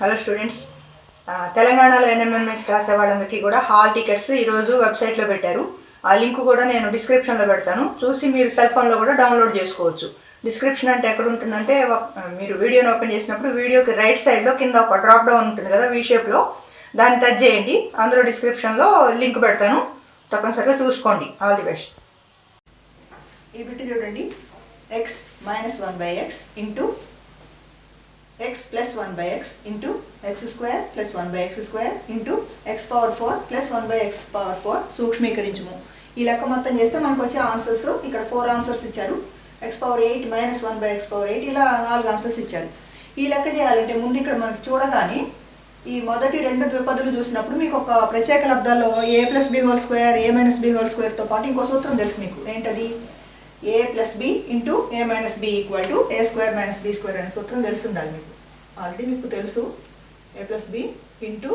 Hello students, తెలంగాణలో NMMS రాసే వాళ్ళందరికీ కూడా హాల్ టికెట్స్ ఈరోజు వెబ్సైట్లో పెట్టారు. ఆ లింక్ కూడా నేను డిస్క్రిప్షన్లో పెడతాను, చూసి మీరు సెల్ ఫోన్లో కూడా డౌన్లోడ్ చేసుకోవచ్చు. డిస్క్రిప్షన్ అంటే ఎక్కడ ఉంటుందంటే, మీరు వీడియోని ఓపెన్ చేసినప్పుడు వీడియోకి రైట్ సైడ్లో కింద ఒక డ్రాప్ డౌన్ ఉంటుంది కదా, వీ షేప్లో, దాన్ని టచ్ చేయండి. అందులో డిస్క్రిప్షన్లో లింక్ పెడతాను, తప్పనిసరిగా చూసుకోండి. All the best. ఈ బిట్ చూడండి, x - 1/x into x plus 1/x into x square plus 1/x square into x power 4 plus 1/x power 4 సూక్ష్మీకరించము. ఈ లెక్క మొత్తం చేస్తే మనకు వచ్చే ఆన్సర్స్, ఇక్కడ 4 ఆన్సర్స్ ఇచ్చారు. x power 8 minus 1/x power 8 ఇలా 4 ఆన్సర్స్ ఇచ్చారు. ఈ లెక్క చేయాలంటే ముందు ఇక్కడ మనకి చూడగానే ఈ మొదటి రెండు ద్విపదులు చూసినప్పుడు మీకు ఒక ప్రత్యేక లబ్దాల్లో a plus b whole square a minus b whole square తో పాటు ఇంకో సూత్రం తెలుసు మీకు. ఏంటది? a plus b into a minus b equal to a square minus b square అనే సూత్రం తెలిసి ఉండాలి మీకు. ఆల్రెడీ మీకు తెలుసు, a plus b into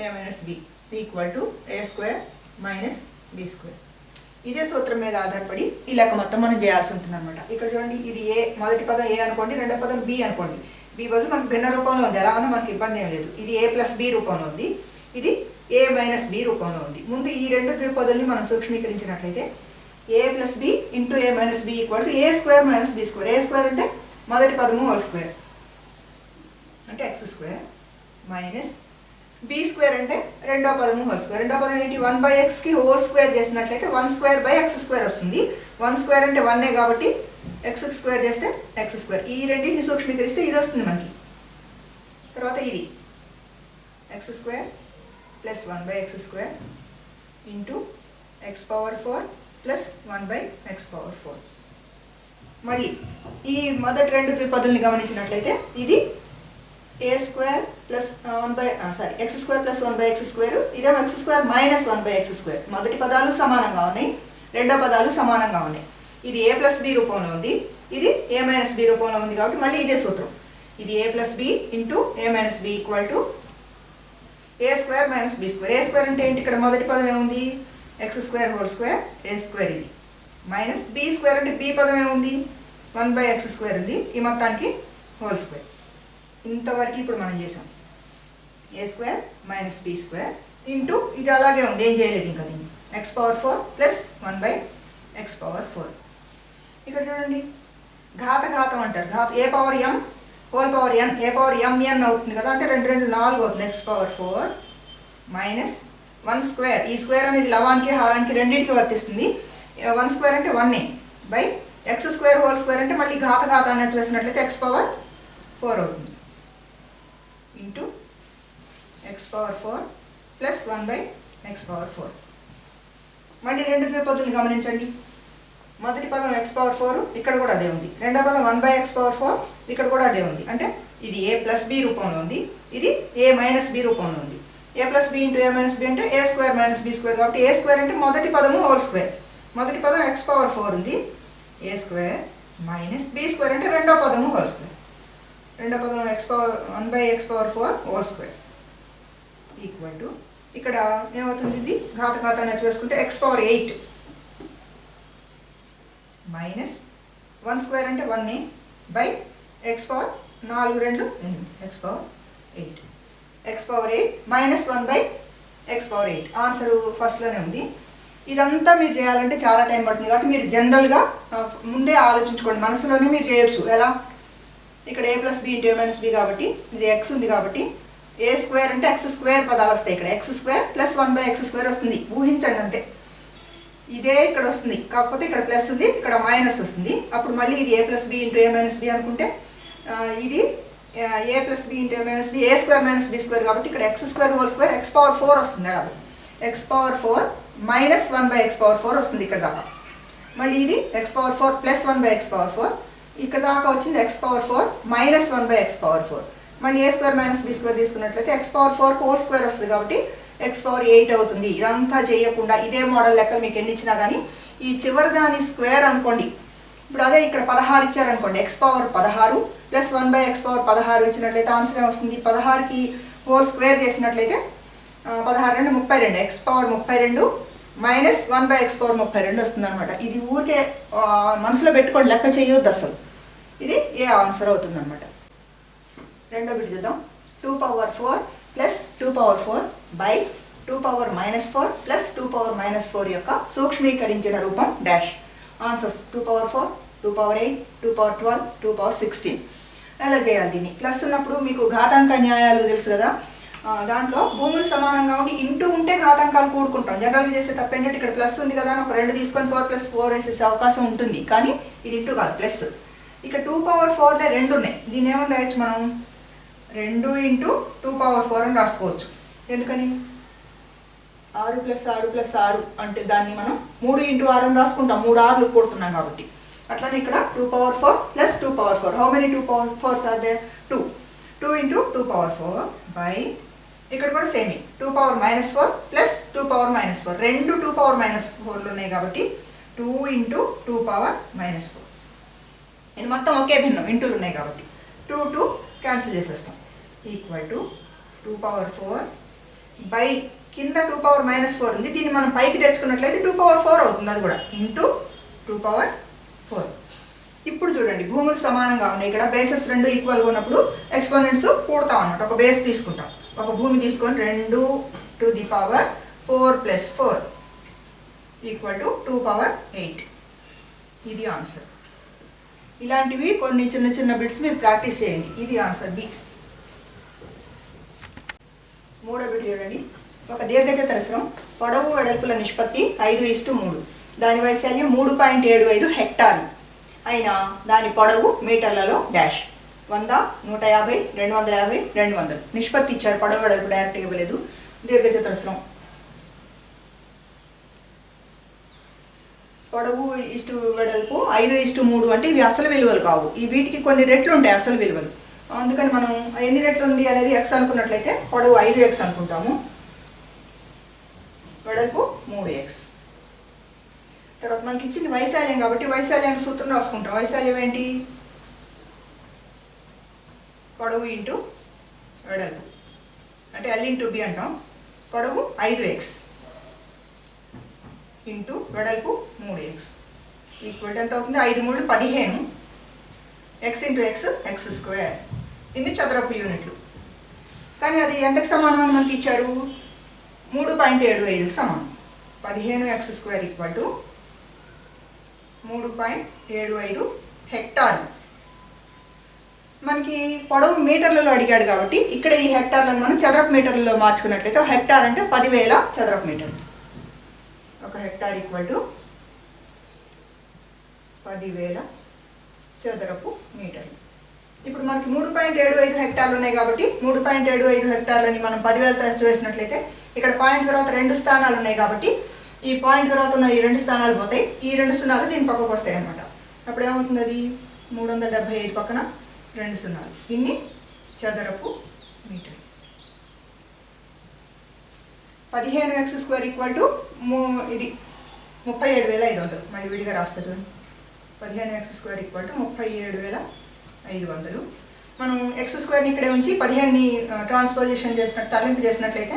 a minus b equal to a square minus b square. ఇదే సూత్రం మీద ఆధారపడి ఈ లెక్క మొత్తం మనం చేయాల్సి ఉంటుంది అనమాట. ఇక్కడ చూడండి, ఇది ఏ, మొదటి పదం ఏ అనుకోండి, రెండో పదం b అనుకోండి. b బదులు మనకు భిన్న రూపంలో ఉంది, ఎలా ఉన్నా మనకి ఇబ్బంది ఏం లేదు. ఇది a plus b రూపంలో ఉంది, ఇది a minus b రూపంలో ఉంది. ముందు ఈ రెండు ద్విపదుల్ని మనం సూక్ష్మీకరించినట్లయితే a plus b into a minus b equal to a square minus b square. a square అంటే మొదటి పదము హోల్ స్క్వేర్ అంటే x square minus b square అంటే రెండో పదము హోల్ స్క్వేర్. రెండో పదం ఏంటి? 1/xకి హోల్ స్క్వేర్ చేసినట్లయితే 1 స్క్వేర్ బై x స్క్వేర్ వస్తుంది. 1 స్క్వేర్ అంటే 1 కాబట్టి x స్క్వేర్ చేస్తే x స్క్వేర్. ఈ రెండింటిని సూక్ష్మీకరిస్తే ఇది వస్తుంది మనకి. తర్వాత ఇది x square plus 1/x square into x power 4 plus 1/x power 4. మళ్ళీ ఈ మొదటి రెండు ద్విపదుల్ని గమనించినట్లయితే ఇది a square plus x square plus 1/x square, ఇదేమో x square minus 1/x square. మొదటి పదాలు సమానంగా ఉన్నాయి, రెండో పదాలు సమానంగా ఉన్నాయి. ఇది a ప్లస్ b రూపంలో ఉంది, ఇది a మైనస్ b రూపంలో ఉంది కాబట్టి మళ్ళీ ఇదే సూత్రం. ఇది a plus b into a minus b equal to a square minus b square. a square అంటే ఏంటి? ఇక్కడ మొదటి పదం ఏముంది? x square whole square a square, ఇది మైనస్ b స్క్వేర్ అంటే b పదం ఏముంది? 1/x స్క్వేర్ ఉంది, ఈ మొత్తానికి హోల్ స్క్వేర్. ఇంతవరకు ఇప్పుడు మనం చేసాం. a square minus b square into ఇది అలాగే ఉంది, ఏం చేయలేదు ఇంకా దీన్ని. x power 4 plus 1/x power 4. ఇక్కడ చూడండి, ఘాతం అంటారు. a power m whole power n, a power mn అవుతుంది కదా, అంటే 2 2 4 అవుతుంది. x పవర్ 4 మైనస్ 1 స్క్వేర్, ఈ స్క్వేర్ అనేది లవానికి హారానికి రెండింటికి వర్తిస్తుంది. 1 స్క్వేర్ అంటే 1 by x square whole square అంటే మళ్ళీ ఘాతాన్ని వేసినట్లయితే x పవర్ 4 అవుతుంది into x power 4 plus 1/x power 4. మళ్ళీ రెండు ద్విపదుల్ని గమనించండి. మొదటి పదం x పవర్ 4, ఇక్కడ కూడా అదే ఉంది. రెండో పదం 1/x పవర్ 4, ఇక్కడ కూడా అదే ఉంది. అంటే ఇది a ప్లస్ b రూపంలో ఉంది, ఇది a మైనస్ b రూపంలో ఉంది. a plus b into a minus b అంటే a square minus b square కాబట్టి a స్క్వేర్ అంటే మొదటి పదము హోల్ స్క్వేర్. మొదటి పదం x పవర్ 4 ఉంది, a square minus b square అంటే రెండో పదము హోల్ స్క్వేర్. రెండో పదం x power 1/x power 4 whole square equal to, ఇక్కడ ఏమవుతుంది? ఇది ఘాతాన్ని వేసుకుంటే x పవర్ 8 మైనస్ 1 స్క్వేర్ అంటే 1 by x power 4 2 8, x power 8. x power 8 మైనస్ 1/x పవర్ 8. ఆన్సర్ ఫస్ట్లోనే ఉంది. ఇదంతా మీరు చేయాలంటే చాలా టైం పడుతుంది కాబట్టి మీరు జనరల్గా ముందే ఆలోచించుకోండి, మనసులోనే మీరు చేయొచ్చు. ఎలా? ఇక్కడ a plus b into a minus b కాబట్టి ఇది x ఉంది కాబట్టి a స్క్వేర్ అంటే x స్క్వేర్ పదాలు వస్తాయి. ఇక్కడ x square plus 1/x square వస్తుంది, ఊహించండి అంతే. ఇదే ఇక్కడ వస్తుంది, కాకపోతే ఇక్కడ ప్లస్ ఉంది, ఇక్కడ మైనస్ వస్తుంది. అప్పుడు మళ్ళీ ఇది a plus b into a minus b అనుకుంటే ఇది a plus b into a minus b, a square minus b square కాబట్టి ఇక్కడ x square whole square x power 4 వస్తుంది. అలాగే x power 4 minus 1/x power 4 వస్తుంది ఇక్కడ దాకా. మళ్ళీ ఇది x power 4 plus 1/x power 4, ఇక్కడ దాకా వచ్చింది x power 4 minus 1/x power 4. మళ్ళీ a square minus b square తీసుకున్నట్లయితే x పవర్ 4 హోల్ స్క్వేర్ వస్తుంది కాబట్టి x పవర్ 8 అవుతుంది. ఇదంతా చేయకుండా ఇదే మోడల్ లెక్కలు మీకు ఎన్ని ఇచ్చినా కానీ ఈ చివరి దాని స్క్వేర్ అనుకోండి. ఇప్పుడు అదే ఇక్కడ 16 ఇచ్చారనుకోండి, x power 16 plus 1/x power 16 ఇచ్చినట్లయితే ఆన్సర్ ఏమొస్తుంది? 16కి హోల్ స్క్వేర్ చేసినట్లయితే 16 2 32, x power 32 minus 1/x power 32 వస్తుంది అనమాట. ఇది ఊరికే మనసులో పెట్టుకోండి, లెక్క చేయొద్దు అసలు. ఇది ఏ ఆన్సర్ అవుతుంది అనమాట. రెండో బిట్ చూద్దాం. 2 power 4 plus 2 power 4 by 2 power minus 4 plus 2 power minus 4 యొక్క సూక్ష్మీకరించిన రూపం dash. Answers 2 power 4, 2 power 8, 2 power 12, 2 power 16. ఎలా చేయాలి దీన్ని? ప్లస్ ఉన్నప్పుడు మీకు ఘాతాంక న్యాయాలు తెలుసు కదా, దాంట్లో భూములు సమానంగా ఉండి ఇంటూ ఉంటే ఘాతాంకాలు కూడుకుంటాం. జనరల్గా చేసే తప్ప ఏంటంటే ఇక్కడ ప్లస్ ఉంది కదా అని ఒక 2 తీసుకొని 4 + 4 వేసేసే అవకాశం ఉంటుంది, కానీ ఇది ఇంటూ కాదు ప్లస్. ఇక్కడ 2 power 4లో 2 ఉన్నాయి, దీన్ని ఏమని రాయొచ్చు మనం? 2 × 2 power 4 అని రాసుకోవచ్చు. ఎందుకని? 6 + 6 + 6 అంటే దాన్ని మనం 3 × 6 అని రాసుకుంటాం, 3 6లు కూడుతున్నాం కాబట్టి. అట్లానే ఇక్కడ 2 power 4 + 2 power 4. How many 2 power 4s are there? 2. 2 × 2 power 4 by, ఇక్కడ కూడా same 2 power minus 4 plus 2 power minus 4. రెండు 2 power minus 4లు ఉన్నాయి కాబట్టి 2 × 2 power minus 4. ఇది మొత్తం ఒకే భిన్నం, ఇంటూలు ఉన్నాయి కాబట్టి 2 2 క్యాన్సిల్ చేసేస్తాం. ఈక్వల్ టు 2 power 4 బై కింద 2 power minus 4 ఉంది, దీన్ని మనం పైకి తెచ్చుకున్నట్లయితే 2 power 4 అవుతుంది, అది కూడా ఇంటూ 2 power 4. ఇప్పుడు చూడండి భూములు సమానంగా ఉన్నాయి, ఇక్కడ బేసెస్ 2 ఈక్వల్గా ఉన్నప్పుడు ఎక్స్పోనెంట్స్ కూడతాం అన్నమాట. ఒక బేస్ తీసుకుంటాం, ఒక భూమి తీసుకొని 2 to the power 4 + 4 equal to 2 power 8. ఇది ఆన్సర్. ఇలాంటివి కొన్ని చిన్న చిన్న బిట్స్ మీరు ప్రాక్టీస్ చేయండి. ఇది ఆన్సర్ బి. మూడో బిట్ చూడండి. ఒక దీర్ఘచతురస్రం పొడవు వెడల్పుల నిష్పత్తి 5:3, దాని వైశాల్యం 3.75 హెక్టార్లు అయినా దాని పొడవు మీటర్లలో డాష్. 100, 150, 250, 200 నిష్పత్తి ఇచ్చారు. పొడవు వెడల్పు డైరెక్ట్గా ఇవ్వలేదు. దీర్ఘచతురస్రం పొడవు ఇష్టు వెడల్పు 5:3 అంటే ఇవి అసలు విలువలు కావు, ఈ వీటికి కొన్ని రెట్లు ఉంటాయి అసలు విలువలు. అందుకని మనం ఎన్ని రెట్లు ఉంది అనేది x అనుకున్నట్లయితే పొడవు 5x అనుకుంటాము, వెడల్పు 3x. తర్వాత మనకి ఇచ్చింది వైశాల్యం కాబట్టి వైశాల్యానికి సూత్రం రాసుకుంటాం. వైశాల్యం ఏంటి? పొడవు ఇంటూ వెడల్పు అంటే L × B అంటాం. పొడవు 5x ఇంటూ వెడల్పు 3x ఈక్వల్ ఎంత అవుతుంది? 5 × 3 = 15. x × x x². ఇన్ని చదరపు యూనిట్లు. కానీ అది ఎంతకు సమానం అని మనకి ఇచ్చారు? 3.75కి సమానం. 15x² ఈక్వల్ టు 3.75 హెక్టార్లు. మనకి పొడవు మీటర్లలో అడిగాడు కాబట్టి ఇక్కడ ఈ హెక్టార్లను మనం చదరపు మీటర్లలో మార్చుకున్నట్లయితే హెక్టార్ అంటే 10,000 చదరపు మీటర్లు. ఒక హెక్టార్ ఈక్వల్ టు 10,000 చదరపు మీటర్లు. ఇప్పుడు మనకి 3.75 హెక్టార్లు ఉన్నాయి కాబట్టి 3.75 హెక్టార్లని మనం 10,000తో వేసినట్లయితే ఇక్కడ పాయింట్ తర్వాత 2 స్థానాలు ఉన్నాయి కాబట్టి ఈ పాయింట్ తర్వాత ఉన్న ఈ 2 స్థానాలు పోతాయి, ఈ 2 సున్నాలు దీని పక్కకు వస్తాయి అన్నమాట. అప్పుడు ఏమవుతుంది? అది 375 పక్కన 2 సున్నాలు, ఇన్ని చదరపు మీటర్. 15x² ఈక్వల్ టు ఇది 37,500. మళ్ళీ విడిగా రాస్తా చూడండి. 15x² equal to 37,500. మనం x² ఇక్కడే ఉంచి 15ని ట్రాన్స్పోజిషన్ చేసినట్టు తరలింపు చేసినట్లయితే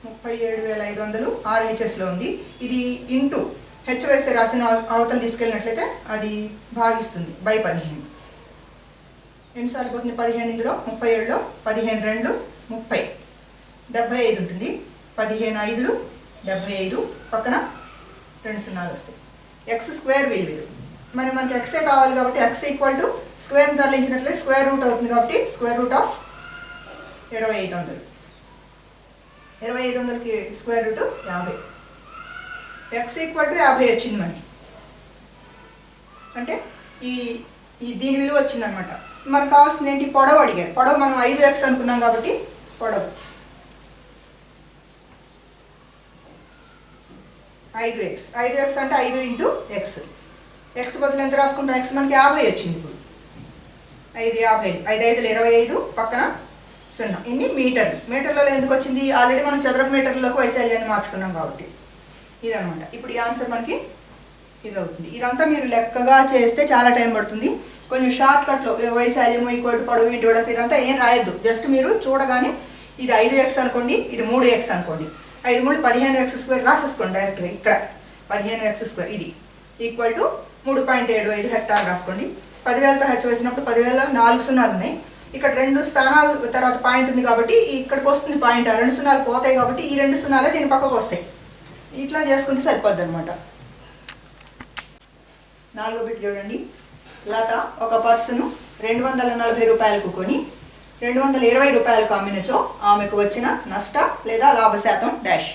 37,500 RHSలో ఉంది. ఇది ఇంటూ హెచ్ వేస్తే రాసిన అవతలు తీసుకెళ్ళినట్లయితే అది భాగిస్తుంది బై 15. ఎన్నిసార్లు పోతుంది 15? ఇందులో 37లో 15 2 30, 75 ఉంటుంది. 15 5 75 పక్కన 2 సున్నాలు వస్తాయి. x² విలువ మరి మనకి ఎక్సే కావాలి కాబట్టి x ఈక్వల్ టు స్క్వేర్ని తరలించినట్లయితే స్క్వేర్ రూట్ అవుతుంది కాబట్టి స్క్వేర్ రూట్ ఆఫ్ 2500. 2500కి square root 50. x equal to 50 వచ్చింది మనకి. అంటే ఈ దీని విలువ వచ్చింది అనమాట. మనకు కావాల్సింది ఏంటి? పొడవు అడిగారు. పొడవు మనం 5x అనుకున్నాం కాబట్టి పొడవు 5x. 5x అంటే 5 × x. x బదులు ఎంత రాసుకుంటాం? x మనకి 50 వచ్చింది. ఇప్పుడు 5 50, 5 5 25 పక్కన 0. ఇన్ని మీటర్లు. మీటర్లలో ఎందుకు వచ్చింది? ఆల్రెడీ మనం చదరపు మీటర్లలోకి వైశాల్యాన్ని మార్చుకున్నాం కాబట్టి ఇదనమాట. ఇప్పుడు ఈ ఆన్సర్ మనకి ఇది అవుతుంది. ఇదంతా మీరు లెక్కగా చేస్తే చాలా టైం పడుతుంది. కొంచెం షార్ట్ కట్లో వైశాల్యము ఈక్వల్ టు పొడవు ఇంటి వెడల్పు ఇదంతా ఏం రాయొద్దు. జస్ట్ మీరు చూడగానే ఇది 5x అనుకోండి, ఇది 3x అనుకోండి. 5 × 3 15x² రాసేసుకోండి డైరెక్ట్గా. ఇక్కడ 15x² ఇది ఈక్వల్ టు 3.75 హెక్టార్ రాసుకోండి. 10,000తో హెచ్ వేసినప్పుడు 10,000లో 4 సున్నాలు ఉన్నాయి. ఇక్కడ 2 స్థానాల తర్వాత పాయింట్ ఉంది కాబట్టి ఇక్కడికి వస్తుంది పాయింట్. ఆ 2 సున్నాలు పోతాయి కాబట్టి ఈ 2 సున్నాలే దీని పక్కకు వస్తాయి. ఇట్లా చేసుకుంటే సరిపోద్ది అనమాట. 4వ బిట్ చూడండి. లత ఒక పర్సును 240 రూపాయలకు కొని 220 రూపాయలకు అమ్మినచో ఆమెకు వచ్చిన నష్ట లేదా లాభ శాతం డాష్.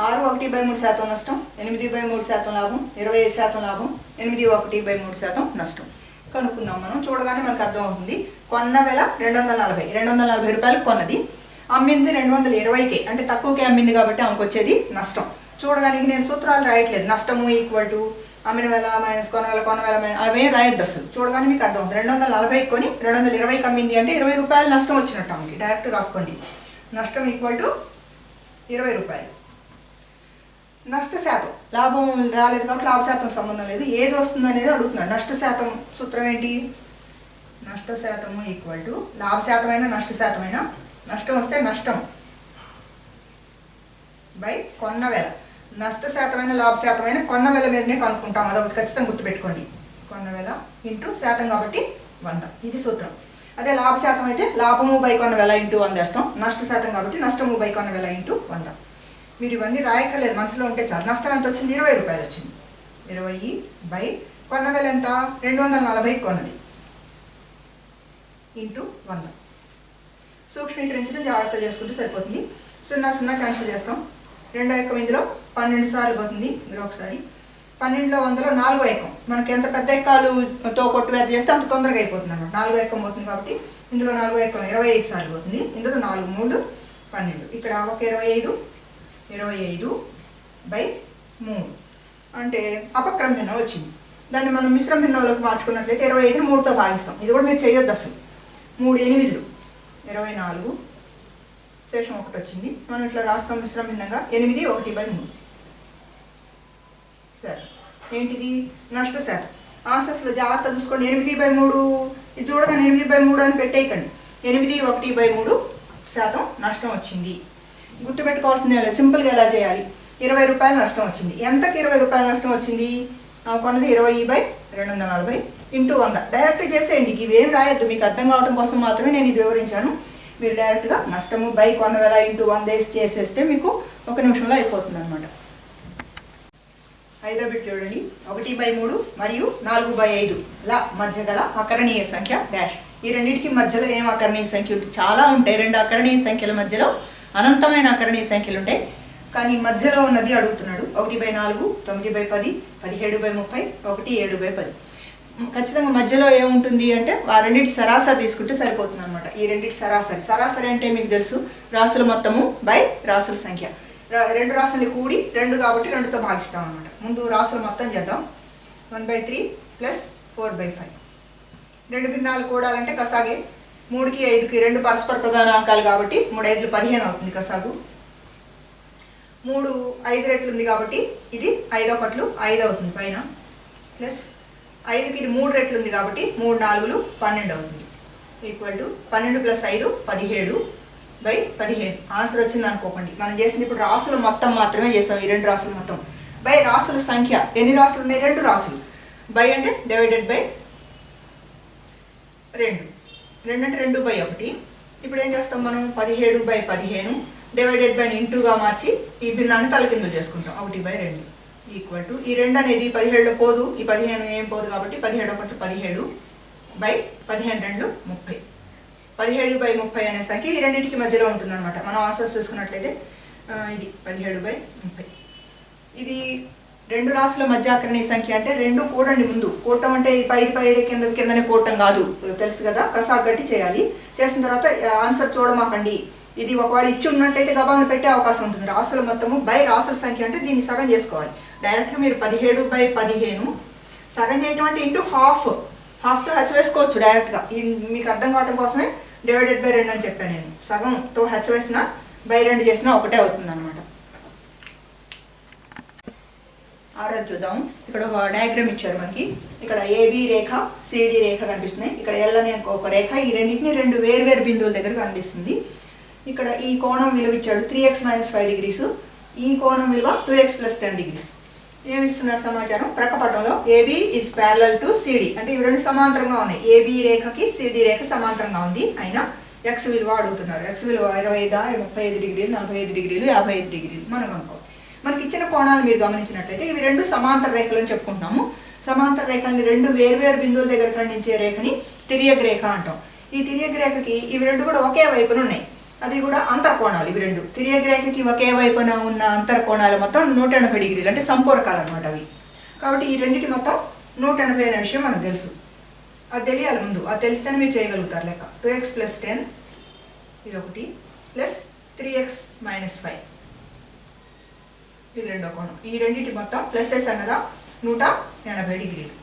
6 1/3% నష్టం, 8/3% లాభం, 25% లాభం, 8 నష్టం. కనుక్కుందాం మనం. చూడగానే మనకు అర్థమవుతుంది. కొన్న వేల 240 రూపాయలకు కొన్నది, అమ్మింది 220కే, అంటే తక్కువకే అమ్మింది కాబట్టి ఆమెకు వచ్చేది నష్టం. చూడగానే నేను సూత్రాలు రాయట్లేదు. నష్టము ఈక్వల్ టు అమ్మిన వేల మైనస్ కొన్న వేల అవే రాయొద్దు అసలు. చూడగానే మీకు అర్థం అవుతుంది. 240 కొని 220కి అమ్మింది అంటే 20 రూపాయలు నష్టం వచ్చినట్టు ఆమెకి. డైరెక్ట్ రాసుకోండి. నష్టం ఈక్వల్ టు 20 రూపాయలు. నష్ట శాతం, లాభం రాలేదు కాబట్టి లాభ శాతం సంబంధం లేదు, ఏది వస్తుంది అనేది అడుగుతున్నాడు. నష్ట శాతం సూత్రం ఏంటి? నష్ట శాతము ఈక్వల్ టు లాభ శాతమైన నష్ట శాతమైన, నష్టం వస్తే నష్టం బై కొన్న వేల. నష్ట శాతమైన లాభ శాతమైన కొన్న వేల మీదనే కనుక్కుంటాం. అదొకటి ఖచ్చితంగా గుర్తుపెట్టుకోండి. కొన్న వేల ఇంటూ శాతం కాబట్టి 100, ఇది సూత్రం. అదే లాభ శాతం అయితే లాభము బై కొన్న వేల ఇంటూ 100 వేస్తాం. నష్ట శాతం కాబట్టి నష్టము బై కొన్న వేల ఇంటూ 100. మీరు ఇవన్నీ రాయక్కర్లేదు, మనసులో ఉంటే చాలు. నష్టం ఎంత వచ్చింది? 20 రూపాయలు వచ్చింది. 20 బై కొన్న వేల ఎంత? 240 కొన్నది ఇంటూ 100. సూక్ష్మీకరించడం జాగ్రత్త చేసుకుంటూ సరిపోతుంది. 0 0 క్యాన్సిల్ చేస్తాం. 2 ఎక్కం ఇందులో 12 సార్లు పోతుంది. ఇందులో ఒకసారి 12లో 100లో 4వ ఎక్కం. మనకి ఎంత పెద్ద ఎక్కాలుతో కొట్టువేత చేస్తే అంత తొందరగా అయిపోతుంది అన్నమాట. 4వ ఎక్కం పోతుంది కాబట్టి ఇందులో 4వ ఎక్కం 25 సార్లు పోతుంది. ఇందులో 4 3 12. ఇక్కడ ఒక 25 బై 3 అంటే అపక్రమ భిన్నం వచ్చింది. దాన్ని మనం మిశ్రమ భిన్నంలోకి మార్చుకున్నట్లయితే 25ని 3తో భాగిస్తాం. ఇది కూడా మీరు చేయొద్దు అసలు. 3 8 24, శేషం 1 వచ్చింది. మనం ఇట్లా రాస్తాం మిశ్రమ భిన్నంగా. 8 1/3. సరే, ఏంటిది? నష్ట శాతం. ఆన్సర్స్లో జాగ్రత్త చూసుకోండి. 8/3 ఇది చూడగానే 8/3 అని పెట్టేయకండి. 8 1/3% నష్టం వచ్చింది. గుర్తుపెట్టుకోవాల్సిందే లేదు. సింపుల్గా ఎలా చేయాలి? 20 రూపాయలు నష్టం వచ్చింది. ఎంతకి 20 రూపాయల నష్టం వచ్చింది? కొన్నది 20/240 ఇంటూ 100. డైరెక్ట్ చేసేయండి. ఇవేం రాయొద్దు, మీకు అర్థం కావడం కోసం మాత్రమే నేను ఇది వివరించాను. మీరు డైరెక్ట్గా నష్టము బై కొన్న వేల ఇంటూ 100 చేసేస్తే మీకు 1 నిమిషంలో అయిపోతుంది అనమాట. 5వ బిట్ చూడండి. 1/3 మరియు 4/5 ల మధ్య గల అకరణీయ సంఖ్య డాష్. ఈ రెండింటికి మధ్యలో ఏం అకరణీయ సంఖ్య ఉంటుంది? చాలా ఉంటాయి. 2 అకరణీయ సంఖ్యల మధ్యలో అనంతమైన అకరణీయ సంఖ్యలు ఉంటాయి. కానీ మధ్యలో ఉన్నది అడుగుతున్నాడు. 1/4, 9/10, 17/30, 7/10. ఖచ్చితంగా మధ్యలో ఏముంటుంది అంటే ఆ రెండింటి సరాసరి తీసుకుంటే సరిపోతుంది అనమాట. ఈ రెండింటి సరాసరి అంటే మీకు తెలుసు, రాసుల మొత్తము బై రాసుల సంఖ్య. 2 రాసులు కూడి 2 కాబట్టి 2తో భాగిస్తాం అనమాట. ముందు రాసుల మొత్తం చేద్దాం. 1/3 + 4/5. 2 భిన్నాలు కూడాలంటే కసాగే. 3కి 5కి 2 పరస్పర ప్రధాన అంకాలు కాబట్టి 3 5 15 అవుతుంది కసాగు. 3 5 రెట్లు ఉంది కాబట్టి ఇది 5 1 5 అవుతుంది పైన. ప్లస్ 5కి ఇది 3 రెట్లు ఉంది కాబట్టి 3 4 12 అవుతుంది. Equal to 12 + 5 17/15. ఆన్సర్ వచ్చింది అనుకోకండి. మనం చేసింది ఇప్పుడు రాసుల మొత్తం మాత్రమే చేసాం. ఈ 2 రాసుల మొత్తం బై రాసుల సంఖ్య. ఎన్ని రాసులు ఉన్నాయి? 2 రాసులు. బై అంటే డివైడెడ్ బై 2. 2 అంటే 2/1. ఇప్పుడు ఏం చేస్తాం మనం? 17/15 డివైడెడ్ బై ఇంటూగా మార్చి ఈ భిన్నాన్ని తలకిందులు చేసుకుంటాం. 1/2 ఈక్వల్ టు ఈ 2 అనేది 17లో పోదు, ఈ 15 ఏం పోదు కాబట్టి 17 1 17 బై 15 2 30. 17/30 అనే సంఖ్య ఈ రెండింటికి మధ్యలో ఉంటుంది అనమాట. మనం ఆన్సర్స్ చూసుకున్నట్లయితే ఇది 17/30. ఇది 2 రాసుల మధ్య అకరణీయ సంఖ్య అంటే 2 కూడండి. ముందు కూడటం అంటే పై కిందనే కూడటం కాదు, తెలుసు కదా. కసాగ్ గట్టి చేయాలి. చేసిన తర్వాత ఆన్సర్ చూడమాకండి. ఇది ఒకవేళ ఇచ్చి ఉన్నట్టయితే గబాలను పెట్టే అవకాశం ఉంటుంది. రాసుల మొత్తము బై రాసుల సంఖ్య అంటే దీన్ని సగం చేసుకోవాలి. డైరెక్ట్గా మీరు 17/15 సగం చేయటం అంటే ఇంటూ హాఫ్తో హెచ్ వేసుకోవచ్చు డైరెక్ట్గా. మీకు అర్థం కావడం కోసమే డివైడెడ్ బై 2 అని చెప్పాను నేను. సగంతో హెచ్ వేసిన బై 2 చేసినా ఒకటే అవుతుంది అనమాట. ఆరోజు చూద్దాం. ఇక్కడ ఒక డయాగ్రామ్ ఇచ్చారు మనకి. ఇక్కడ ఏబి రేఖ, సిడి రేఖ కనిపిస్తున్నాయి. ఇక్కడ ఎల్ అనే ఒక రేఖ ఈ రెండింటిని 2 వేర్వేరు బిందువుల దగ్గర కనిపిస్తుంది. ఇక్కడ ఈ కోణం విలువ ఇచ్చాడు 3x - 5 degrees. ఈ కోణం విలువ 2x + 10 degrees. ఏమి ఇస్తున్నారు సమాచారం? ప్రక్కపటంలో AB is parallel to CD, అంటే ఇవి రెండు సమాంతరంగా ఉన్నాయి. ఏబి రేఖకి సిడి రేఖ సమాంతరంగా ఉంది. అయినా ఎక్స్ విలువ అడుగుతున్నారు. ఎక్స్ విలువ 25, 35 డిగ్రీలు, 45 డిగ్రీలు, 55 డిగ్రీలు మనం అనుకోవాలి. మనకి ఇచ్చిన కోణాలు మీరు గమనించినట్లయితే ఇవి రెండు సమాంతర రేఖలు అని చెప్పుకుంటున్నాము. సమాంతర రేఖల్ని రెండు వేర్వేరు బిందువుల దగ్గర ఖండించే రేఖని తిర్యక్ రేఖ అంటాం. ఈ తిర్యక్ రేఖకి ఇవి రెండు కూడా ఒకే వైపున ఉన్నాయి. అది కూడా అంతర్కోణాలు. ఇవి రెండు తిర్యక్ రేఖకి ఒకే వైపున ఉన్న అంతర్కోణాలు మొత్తం 180 డిగ్రీలు, అంటే సంపూరకాలు అనమాట అవి. కాబట్టి ఈ రెండింటి మొత్తం 180 అనే విషయం మనకు తెలుసు. అది తెలియాలి ముందు. అది తెలిస్తేనే మీరు చేయగలుగుతారు లెక్క. 2x + 10 ఇది ఒకటి, ప్లస్ 3x - 5 ఇది రెండో కోణం. ఈ రెండింటి మొత్తం ప్లస్ఎస్ అన్నదా 180 డిగ్రీలు.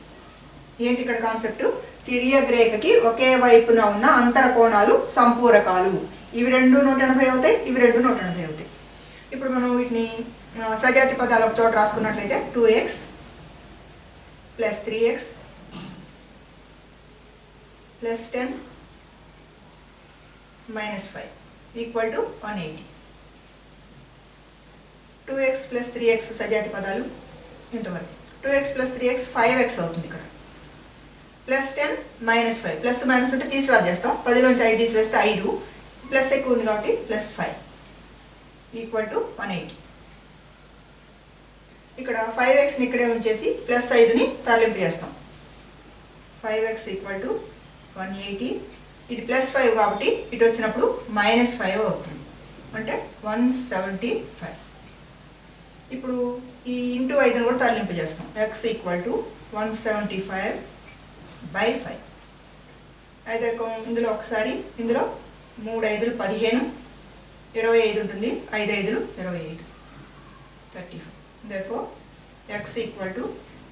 ఏంటి ఇక్కడ కాన్సెప్ట్? తిర్యక్ రేఖకి ఒకే వైపున ఉన్న అంతర్కోణాలు సంపూరకాలు. ఇవి రెండు 180 అవుతాయి, ఇవి రెండు 180 అవుతాయి. ఇప్పుడు మనం వీటిని సజాతి పదాలు ఒక చోట రాసుకున్నట్లయితే 2x + 3x + 10 - 5 = 180. 2x + 3x సజాతి పదాలు ఇంతవరకు. 2x + 3x 5x అవుతుంది ఇక్కడ. +10 - 5 ప్లస్ మైనస్ ఉంటే తీసివేత చేస్తాం. 10లోంచి 5 తీసివేస్తే 5, ప్లస్ ఎక్కువ ఉంది కాబట్టి +5 = 180. ఇక్కడ 5xని ఇక్కడే ఉంచేసి +5ని తరలింపు చేస్తాం. 5x = 180. ఇది +5 కాబట్టి ఇటు వచ్చినప్పుడు -5 అవుతుంది, అంటే 175. ఇప్పుడు ఈ ఇంటూ 5ని కూడా తరలింపు చేస్తాం. x = 175/5. అయితే ఇందులో ఒకసారి ఇందులో 3 × 5 = 15, 25 ఉంటుంది, 5 × 5 = 25, 35. therefore x =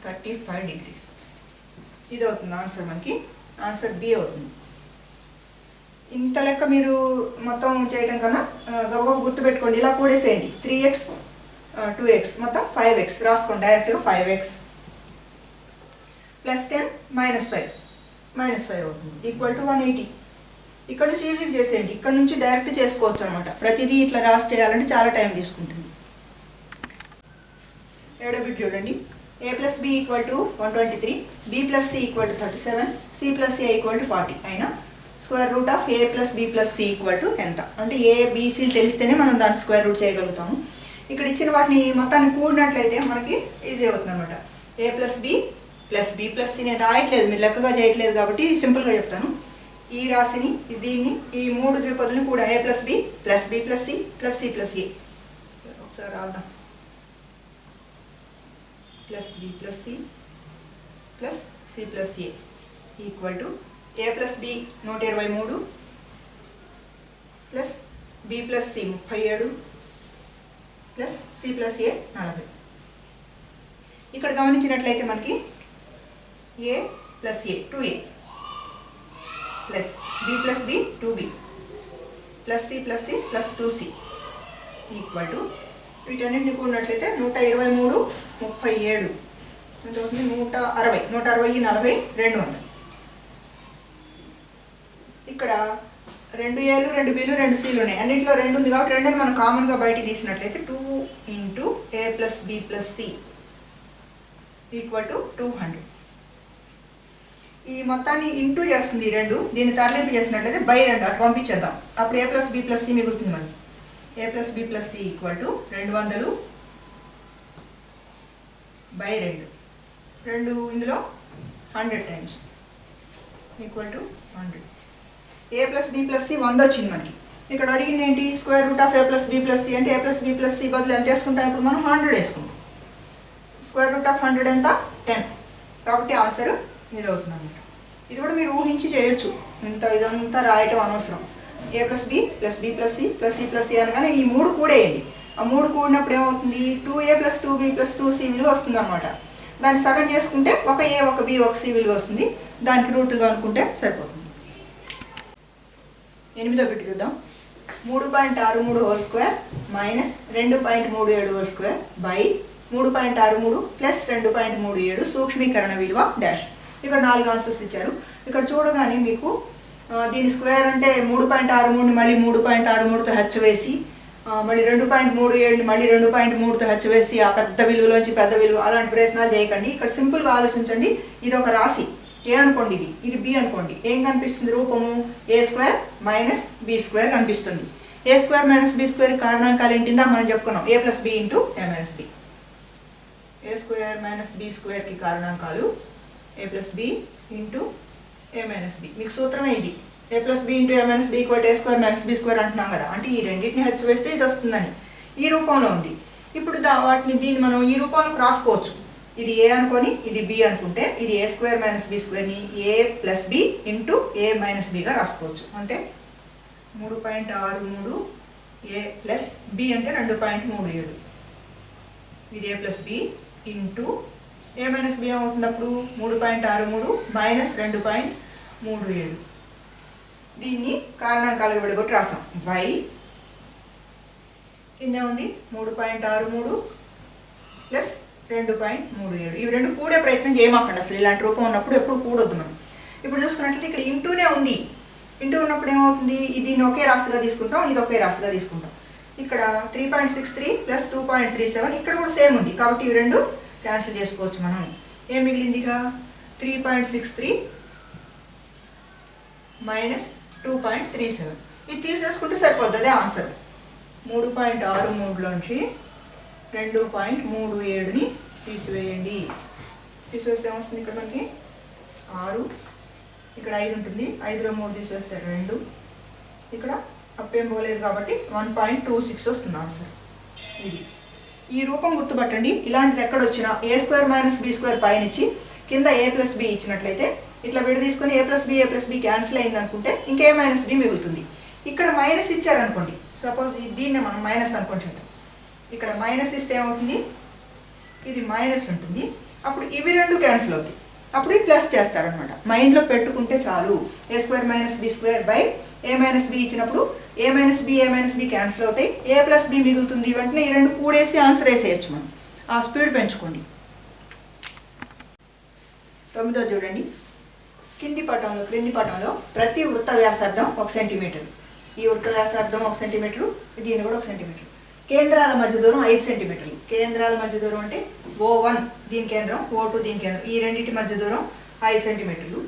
35 degrees. ఇది అవుతుంది ఆన్సర్. మనకి ఆన్సర్ బి అవుతుంది. ఇంత లెక్క మీరు మొత్తం చేయడం కన్నా గబగబ గుర్తుపెట్టుకోండి. ఇలా కూడేసేయండి. 3x 2x మొత్తం 5x రాసుకోండి డైరెక్ట్గా. 5x + 10 - 5 అవుతుంది = 180. ఇక్కడ నుంచి ఈజీగా చేసేయండి. ఇక్కడ నుంచి డైరెక్ట్ చేసుకోవచ్చు అనమాట. ప్రతిదీ ఇట్లా రాసి చేయాలంటే చాలా టైం తీసుకుంటుంది. 7వ బిట్ చూడండి. a + b = 123, b + c = 37, c + a = 40 అయినా √a + b + c = ఎంత? అంటే a b c తెలిస్తేనే మనం దాన్ని స్క్వేర్ రూట్ చేయగలుగుతాము. ఇక్కడ ఇచ్చిన వాటిని మొత్తాన్ని కూడినట్లయితే మనకి ఈజీ అవుతుంది అనమాట. a + b + b + c నేను రాయట్లేదు, మీరు లెక్కగా చేయట్లేదు కాబట్టి సింపుల్గా చెప్తాను. ఈ రాశిని దీన్ని ఈ 3 ద్విపదులను కూడా a + b + b + c + c + a ఒకసారి రాద్దాం. + b + c + c + a = a + b 123 + b + c 37 + c + a 40. ఇక్కడ గమనించినట్లయితే మనకి a + a 2a + b + b 2b + c + c + 2c = వీటన్నిటిని కూడినట్లయితే 123 37 ఎంత అవుతుంది? 160 160 40 200. ఇక్కడ 2 aలు 2 bలు 2 cలు ఉన్నాయి. అన్నింటిలో 2 ఉంది కాబట్టి 2ని మనం కామన్గా బయటికి తీసినట్లయితే 2 × a + b + c = 200. ఈ మొత్తాన్ని ఇంటూ చేస్తుంది 2. దీన్ని తరలింపు చేసినట్లయితే /2 అటు పంపించేద్దాం. అప్పుడు a + b + c మిగులుతుంది మనకి. a + b + c = 200/2. 2 ఇందులో 100 టైమ్స్ = 100. a + b + c 100 వచ్చింది మనకి. ఇక్కడ అడిగింది ఏంటి? √a + b + c అంటే a + b + c బదులు ఎంత వేసుకుంటాం? ఇప్పుడు మనం 100 వేసుకుంటాం. √100 ఎంత? 10. కాబట్టి ఆన్సర్ ఇది అవుతుంది అన్నమాట. ఇది కూడా మీరు ఊహించి చేయొచ్చు. ఇదంతా రాయటం అనవసరం. a + b + b + c + c + a అనగానే ఈ 3 కూడేయండి. ఆ 3 కూడినప్పుడు ఏమవుతుంది? 2a + 2b + 2c విలువ వస్తుంది అనమాట. దాన్ని సగం చేసుకుంటే ఒక a ఒక b ఒక c విలువ వస్తుంది. దానికి రూట్గా అనుకుంటే సరిపోతుంది. 8వ బిట్ చూద్దాం. 3.63² - 2.37² / 3.63 + 2.37 సూక్ష్మీకరణ విలువ డాష్. ఇక్కడ 4 ఆన్సర్స్ ఇచ్చారు. ఇక్కడ చూడగానే మీకు దీని స్క్వేర్ అంటే 3.63ని మళ్ళీ 3.63తో హెచ్ వేసి మళ్ళీ 2.37 మళ్ళీ 2.3తో హెచ్చవేసి ఆ పెద్ద విలువలోంచి పెద్ద విలువ అలాంటి ప్రయత్నాలు చేయకండి. ఇక్కడ సింపుల్గా ఆలోచించండి. ఇది ఒక రాశి ఏ అనుకోండి, ఇది బి అనుకోండి. ఏం కనిపిస్తుంది రూపము? a² - b² కనిపిస్తుంది. a² - b² కారణాంకాలు ఏంటిందా మనం చెప్పుకున్నాం, a + b × a - b. a² - b² కారణాంకాలు a + b × a - b. మీకు సూత్రమే ఇది. a + b × a - b = a² - b² అంటున్నాం కదా, అంటే ఈ రెండింటిని హెచ్చవేస్తే ఇది వస్తుందని ఈ రూపంలో ఉంది. ఇప్పుడు దీన్ని మనం ఈ రూపంలోకి రాసుకోవచ్చు. ఇది a అనుకొని ఇది b అనుకుంటే ఇది a² - b²ని a + b × a - b గా రాసుకోవచ్చు. అంటే 3.63 a + b అంటే 2.37. ఇది a + b × a - b ఏమవుతున్నప్పుడు 3.63 - 2.37. దీన్ని కారణాంకాలుగా విడగొట్టి రాసాం. y కింద ఉంది 3.63 + 2.37. ఇవి రెండు కూడే ప్రయత్నం చేయమాకండి. అసలు ఇలాంటి రూపం ఉన్నప్పుడు ఎప్పుడు కూడొద్దు మనం. ఇప్పుడు చూసుకున్నట్లయితే ఇక్కడ ఇంటూనే ఉంది. ఇంటూ ఉన్నప్పుడు ఏమవుతుంది, దీన్ని ఒకే రాశిగా తీసుకుంటాం, ఇది ఒకే రాశిగా తీసుకుంటాం. ఇక్కడ 3.63 + 2.37 ఇక్కడ కూడా సేమ్ ఉంది కాబట్టి ఇవి రెండు క్యాన్సిల్ చేసుకోవచ్చు మనం. ఏం మిగిలిందిగా 3.63 - 2.37. ఇది తీసేసుకుంటే సరిపోద్ది, అదే ఆన్సర్. 3.63లోంచి 2.37ని తీసివేయండి. తీసివేస్తే ఏమొస్తుంది, ఇక్కడ మనకి 6, ఇక్కడ 5 ఉంటుంది. 5లో 3 తీసివేస్తే 2, ఇక్కడ అప్పేం పోలేదు కాబట్టి 1.26 వస్తుంది ఆన్సర్. ఇది ఈ రూపం గుర్తుపట్టండి. ఇలాంటిది ఎక్కడొచ్చినా a² - b² పైన ఇచ్చి కింద a + b ఇచ్చినట్లయితే ఇట్లా విడ తీసుకొని a + b క్యాన్సిల్ అయింది అనుకుంటే ఇంకే - b మిగులుతుంది. ఇక్కడ మైనస్ ఇచ్చారనుకోండి, సపోజ్ దీన్నే మనం మైనస్ అనుకోండి చేద్దాం. ఇక్కడ మైనస్ ఇస్తే ఏమవుతుంది, ఇది మైనస్ ఉంటుంది. అప్పుడు ఇవి రెండు క్యాన్సిల్ అవుతాయి. అప్పుడు ఇది ప్లస్ చేస్తారనమాట. మైండ్లో పెట్టుకుంటే చాలు. a² - b² a - b ఇచ్చినప్పుడు a - b క్యాన్సిల్ అవుతాయి, a + b మిగులుతుంది. వెంటనే ఈ రెండు కూడేసి ఆన్సర్ వేసేయచ్చు మనం. ఆ స్పీడ్ పెంచుకోండి. 9వ చూడండి. క్రింది పటంలో ప్రతి వృత్త వ్యాసార్థం 1 సెంటీమీటర్. ఈ వృత్త వ్యాసార్థం 1 సెంటీమీటరు, దీని కూడా 1 సెంటీమీటర్. కేంద్రాల మధ్య దూరం 5 సెంటీమీటర్లు. కేంద్రాల మధ్య దూరం అంటే O1 దీని కేంద్రం, O2 దీని కేంద్రం. ఈ రెండింటి మధ్య దూరం 5 సెంటీమీటర్లు.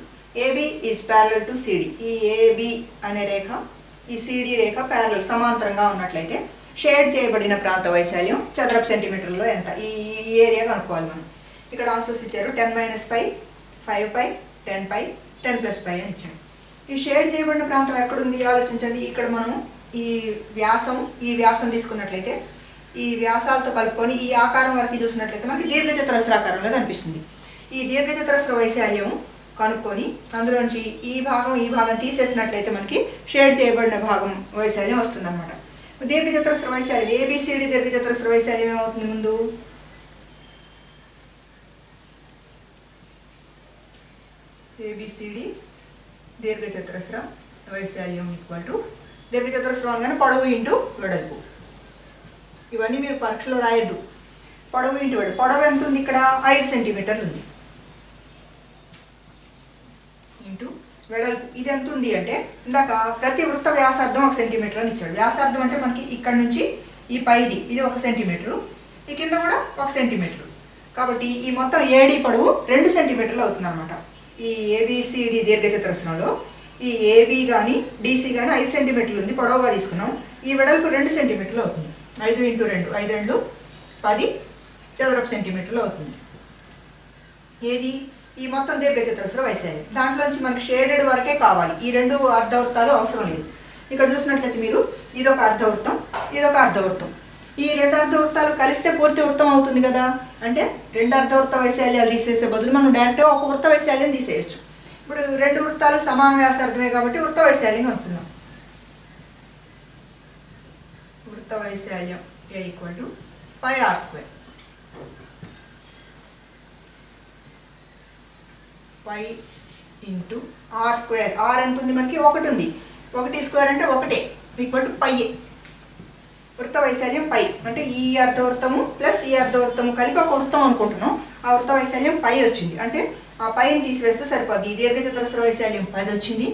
AB is parallel to CD. ఈ AB అనే రేఖ ఈ CD రేఖ ప్యారలల్ సమాంతరంగా ఉన్నట్లయితే షేడ్ చేయబడిన ప్రాంత వైశాల్యం చదరపు సెంటీమీటర్లో ఎంత? ఈ ఏరియా కనుక్కోవాలి మనం. ఇక్కడ ఆన్సర్స్ ఇచ్చారు. 10 - π, 5π, 10π, 10 + π అని ఇచ్చాడు. ఈ షేడ్ చేయబడిన ప్రాంతం ఎక్కడుంది ఆలోచించండి. ఇక్కడ మనం ఈ వ్యాసం తీసుకున్నట్లయితే ఈ వ్యాసాలతో కలుపుకొని ఈ ఆకారం వరకు చూసినట్లయితే మనకి దీర్ఘచతురస్రాకారంలో కనిపిస్తుంది. ఈ దీర్ఘచతురస్ర వైశాల్యం కనుక్కొని అందులోంచి ఈ భాగం తీసేసినట్లయితే మనకి షేడ్ చేయబడిన భాగం వైశాల్యం వస్తుంది అనమాట. దీర్ఘచతురస్ర వైశాల్యం ABCD దీర్ఘచతురస్ర వైశాల్యం ఏమవుతుంది ముందు? ABCD దీర్ఘచతురస్ర వైశాల్యం = దీర్ఘచతురస్రం అనగానే పొడవు ఇంటూ వెడల్పు. ఇవన్నీ మీరు పరీక్షలో రాయొద్దు. పొడవు ఇంటూ వెడల్పు. పొడవు ఎంత ఉంది ఇక్కడ? 5 సెంటీమీటర్లు ఉంది. ఇంటూ వెడల్పు ఇది ఎంత ఉంది అంటే ఇందాక ప్రతి వృత్త వ్యాసార్థం 1 సెంటీమీటర్ అని ఇచ్చాడు. వ్యాసార్థం అంటే మనకి ఇక్కడ నుంచి ఈ పైది ఇది 1 సెంటీమీటరు, ఈ కింద కూడా 1 సెంటీమీటరు. కాబట్టి ఈ మొత్తం AD పొడవు 2 సెంటీమీటర్లు అవుతుంది అనమాట. ఈ ABCD దీర్ఘచతురస్రంలో ఈ AB కానీ DC కానీ 5 సెంటీమీటర్లు ఉంది, పొడవుగా తీసుకున్నాం. ఈ వెడల్పు 2 సెంటీమీటర్లు అవుతుంది. 5 × 2 5 × 2 10 చదరపు సెంటీమీటర్లు అవుతుంది. ఏది? ఈ మొత్తం దీర్ఘచతురస్ర వైశాల్యం. దాంట్లోంచి మనకి షేడెడ్ వరకే కావాలి. ఈ రెండు అర్ధవృత్తాలు అవసరం లేదు. ఇక్కడ చూసినట్లయితే మీరు ఇదొక అర్ధవృత్తం, ఇదొక అర్ధవృత్తం. ఈ రెండు అర్ధవృత్తాలు కలిస్తే పూర్తి వృత్తం అవుతుంది కదా. అంటే రెండు అర్ధవృత్త వైశాల్యాలు తీసేసే బదులు మనం డైరెక్ట్గా ఒక వృత్త వైశాల్యం తీసేయచ్చు. ఇప్పుడు రెండు వృత్తాలు సమాన వ్యాసార్థమే కాబట్టి వృత్త వైశాల్యం అనుకుందాం. వృత్త వైశాల్యం A = πr². π × r². r ఎంత ఉంది మనకి? 1 ఉంది. 1² అంటే 1 = π. వృత్త వైశాల్యం π అంటే ఈ అర్ధవృత్తము ప్లస్ ఈ అర్ధవృత్తము కలిపి ఒక వృత్తం అనుకుంటున్నాం. ఆ వృత్త వైశాల్యం π వచ్చింది. అంటే ఆ పైని తీసివేస్తే సరిపోద్ది. ఈ దీర్ఘచతురస్ర వైశాల్యం 10 వచ్చింది.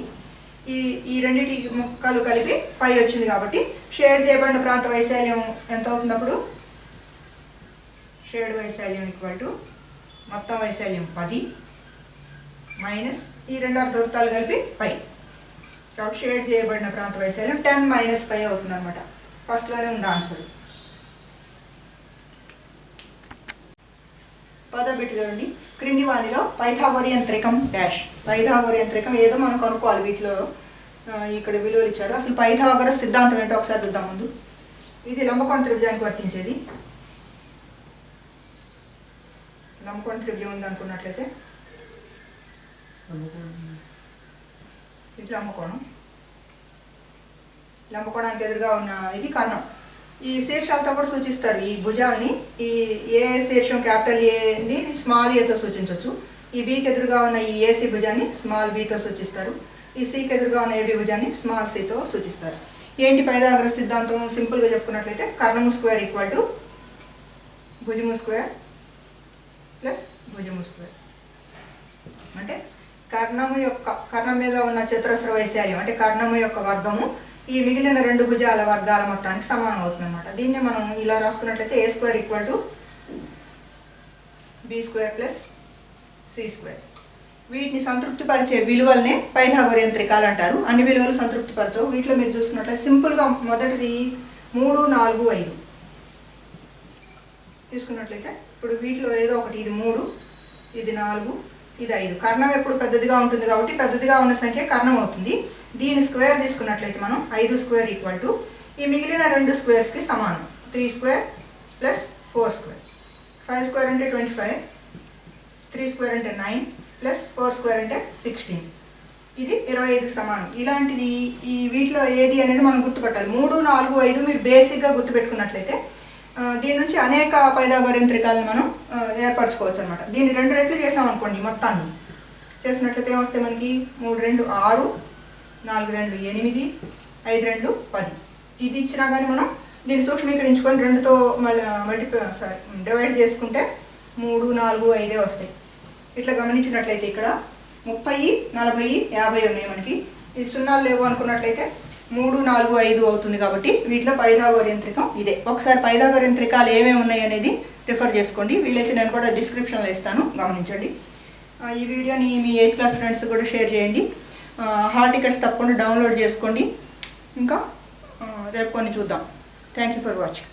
ఈ రెండింటి ముక్కలు కలిపి పై వచ్చింది కాబట్టి షేడ్ చేయబడిన ప్రాంత వైశాల్యం ఎంత అవుతుంది అప్పుడు? షేడ్ వైశాల్యం ఈక్వల్ టు మొత్తం వైశాల్యం 10 మైనస్ ఈ రెండు అర్ధవృత్తాలు కలిపి పై. కాబట్టి షేడ్ చేయబడిన ప్రాంత వైశాల్యం 10 మైనస్ పై అవుతుంది అనమాట. ఫస్ట్లోనే ఉంది ఆన్సర్. 10వ బిట్ చూడండి. క్రింది వానిలో పైథాగోరియన్ త్రికం డాష్. పైథాగోరియన్ త్రికం ఏదో మనం కనుక్కోవాలి. వీటిలో ఇక్కడ విలువలు ఇచ్చారు. అసలు పైథాగరస్ సిద్ధాంతం ఏంటో ఒకసారి చూద్దాం ముందు. ఇది లంబకోణ త్రిభుజానికి వర్తించేది. లంబకోణ త్రిభుజం ఉంది అనుకున్నట్లయితే ఇది లంబకోణం. లంబకోణానికి ఎదురుగా ఉన్న ఇది కర్ణం. ఈ శీర్షాలతో కూడా సూచిస్తారు. ఈ భుజాల్ని ఈ ఏ శీర్షం క్యాపిటల్ ఏని స్మాల్ ఏతో సూచించవచ్చు. ఈ బికి ఎదురుగా ఉన్న ఈ ఏసీ భుజాన్ని స్మాల్ బితో సూచిస్తారు. ఈ సికి ఎదురుగా ఉన్న ఏబి భుజాన్ని స్మాల్ సితో సూచిస్తారు. ఏంటి పైథాగరస్ సిద్ధాంతం? సింపుల్గా చెప్పుకున్నట్లయితే కర్ణము స్క్వేర్ ఈక్వల్ టు భుజము స్క్వేర్ ప్లస్ భుజము స్క్వేర్. అంటే కర్ణం మీద ఉన్న చతురస్ర వైశాల్యం అంటే కర్ణము యొక్క వర్గము ఈ మిగిలిన రెండు భుజాల వర్గాల మొత్తానికి సమానం అవుతుంది అనమాట. దీన్ని మనం ఇలా రాసుకున్నట్లయితే A square equal to B square plus C square. వీటిని సంతృప్తిపరిచే విలువల్నే పైథాగోరియన్ త్రికాలు అంటారు. అన్ని విలువలు సంతృప్తిపరచవు. వీటిలో మీరు చూసుకున్నట్లయితే సింపుల్గా మొదటిది 3, 4, 5 తీసుకున్నట్లయితే ఇప్పుడు వీటిలో ఏదో ఒకటి, ఇది 3, ఇది 4, ఇది 5. కర్ణం ఎప్పుడు పెద్దదిగా ఉంటుంది కాబట్టి పెద్దదిగా ఉన్న సంఖ్య కర్ణం అవుతుంది. దీని స్క్వేర్ తీసుకున్నట్లయితే మనం 5 స్క్వేర్ ఈక్వల్ టు ఈ మిగిలిన రెండు స్క్వేర్స్కి సమానం. 3 స్క్వేర్ ప్లస్ 4 స్క్వేర్. 5 స్క్వేర్ అంటే 25, 3 స్క్వేర్ అంటే 9 ప్లస్ 4 స్క్వేర్ అంటే 16. ఇది 25కి సమానం. ఇలాంటిది ఈ వీటిలో ఏది అనేది మనం గుర్తుపట్టాలి. 3, 4, 5 మీరు బేసిక్గా గుర్తుపెట్టుకున్నట్లయితే దీని నుంచి అనేక పైథాగోరియన్ త్రికాలను మనం ఏర్పరచుకోవచ్చు అనమాట. దీన్ని 2 రెట్లు చేసామనుకోండి, మొత్తాన్ని చేసినట్లయితే ఏమొస్తే మనకి 3, 2, 6, 4, 2, 8, 5, 2, 10. ఇది ఇచ్చినా కానీ మనం దీన్ని సూక్ష్మీకరించుకొని 2తో డివైడ్ చేసుకుంటే 3, 4, 5 వస్తాయి. ఇట్లా గమనించినట్లయితే ఇక్కడ 30, 40, 50 ఉన్నాయి మనకి. ఇది సున్నాలు లేవు అనుకున్నట్లయితే 3, 4, 5 అవుతుంది. కాబట్టి వీటిలో పైథాగోరియన్ త్రికం ఇదే. ఒకసారి పైథాగోరియన్ త్రికాలు ఏమేమి ఉన్నాయి అనేది రిఫర్ చేసుకోండి. వీలైతే నేను కూడా డిస్క్రిప్షన్లో ఇస్తాను, గమనించండి. ఈ వీడియోని మీ 8th క్లాస్ ఫ్రెండ్స్ కూడా షేర్ చేయండి. హాల్ టికెట్స్ తప్పకుండా డౌన్లోడ్ చేసుకోండి. ఇంకా రేపు కొన్ని చూద్దాం. Thank you for watching.